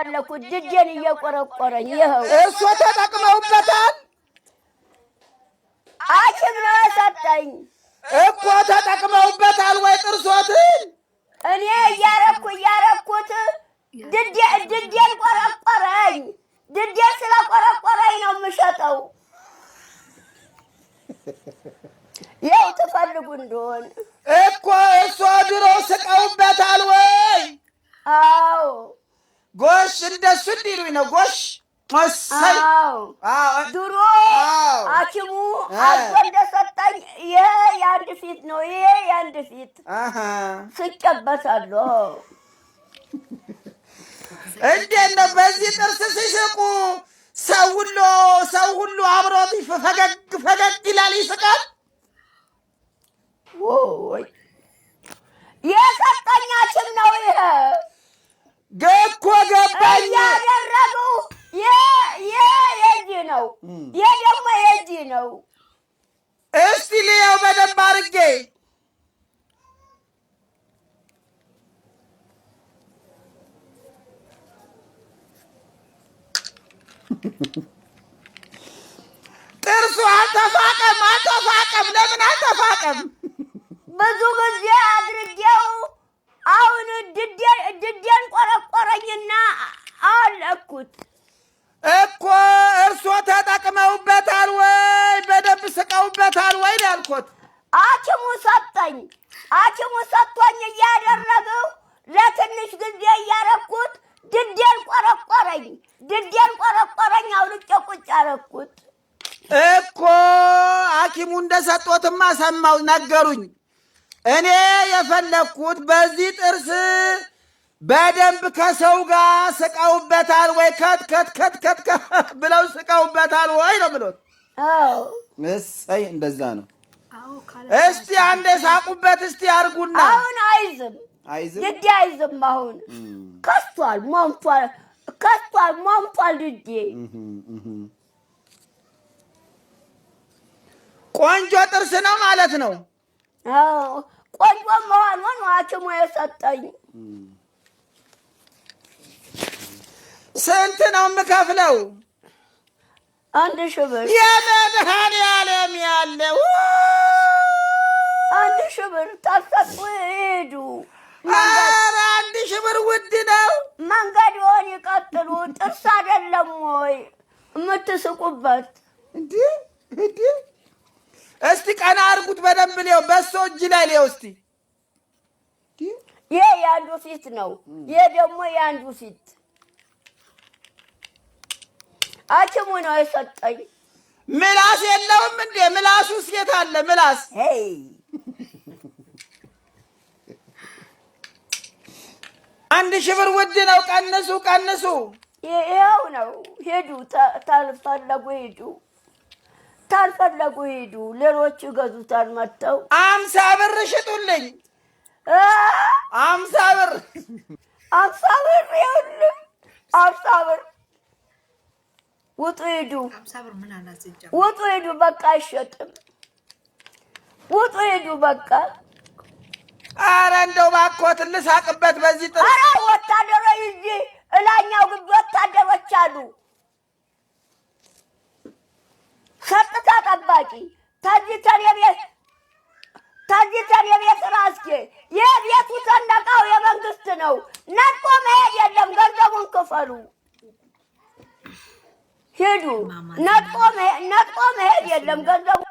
እየተፋለኩት ድዴን እየቆረቆረኝ ይኸው እሱ ተጠቅመውበታል። ሐኪም ነው የሰጠኝ እኮ ተጠቅመውበታል ወይ ጥርሶትን? እኔ እያረኩት ድዴን ቆረቆረኝ። ድዴን ስለቆረቆረኝ ነው የምሸጠው። ይኸው ትፈልጉ እንደሆን እኮ እሱ ድሮ ስቀውበታል ወይ? አዎ ጎሽ እንደሱ እንዲሉኝ ነው። ጎሽ መሰይ ድሮ ሐኪሙ አዞ እንደሰጠኝ ይሄ የአንድ ፊት ነው። ይሄ የአንድ ፊት ስቄበታለሁ። እንዴት ነው በዚህ ጥርስ ሲስቁ ሰው ሁሉ አብሮት ፈገግ ይላል፣ ይስቃል? ወይ የሰጠኝ ሐኪም ነው ይሄ እኮ ገባኝ። ያደረጉ የእጅ ነው፣ ይሄ ደግሞ የእጅ ነው። እስቲ ልየው በደንብ አድርጌ። ጥርሱ አልተፋቀም። ለምን አልተፋቀም? ብዙ ጊዜ አድርጌው አሁን ድዴን ቆረቆረኝና አለኩት እኮ። እርሶ ተጠቅመውበታል ወይ? በደንብ ስቀውበታል ወይ ነው ያልኩት። ሐኪሙ ሰጥቶኝ እያደረገው ለትንሽ ጊዜ እያረኩት ድዴን ቆረቆረኝ። አውልቄ ቁጭ አረኩት እኮ። ሐኪሙ እንደሰጦትማ ሰማው፣ ነገሩኝ። እኔ የፈለግኩት በዚህ ጥርስ በደንብ ከሰው ጋር ስቀውበታል ወይ? ከት ብለው ስቀውበታል ወይ ነው ብሎት። እሰይ እንደዛ ነው። እስቲ አንዴ ሳቁበት እስቲ አርጉና። አሁን አይዝም ድዴ አይዝም። አሁን ከስቷል፣ ሞምቷል ድዴ። ቆንጆ ጥርስ ነው ማለት ነው። ቆንጆ መሆኑን ሐኪሙ የሰጠኝ። ስንት ነው የምከፍለው? 1000 ብር። የመድኃኒዓለም ያለው 1000 ብር ታሰጡ ሄዱ። ኧረ 1000 ብር ውድ ነው። መንገድዎን ይቀጥሉ። ጥርስ አይደለም ወይ የምትስቁበት? እንዴ እስቲ ቀና አድርጉት በደንብ ሊው። በሶ እጅ ላይ ሊው እስቲ። ይሄ የአንዱ ፊት ነው። ይሄ ደግሞ የአንዱ ፊት። ሐኪሙ ነው የሰጠኝ። ምላስ የለውም እንዴ? ምላሱስ የት አለ ምላስ? 1000 ብር ውድ ነው። ቀንሱ። ይኸው ነው። ሄዱ። ታልፈለጉ ሄዱ። ሌሎች ይገዙታል መጥተው። 50 ብር ሽጡልኝ። 50 ብር ይኸውልህ፣ 50 ብር ውጡ ሄዱ። በቃ አይሸጥም። ውጡ ሄዱ በቃ። ኧረ እንደው እባክዎትን ልሳቅበት በዚህ ጥርስ። ኧረ ወታደሮች እዚህ እላኛው ግቢ ወታደሮች አሉ። ጸጥታ ጠባቂ ታዚተን የቤት ራስጌ። የቤቱ ሰንደቃው የመንግስት ነው። ነጥቆ መሄድ የለም። ገንዘቡን ክፈሉ። ሂዱ። ነጥቆ መሄድ የለም። ገንዘቡ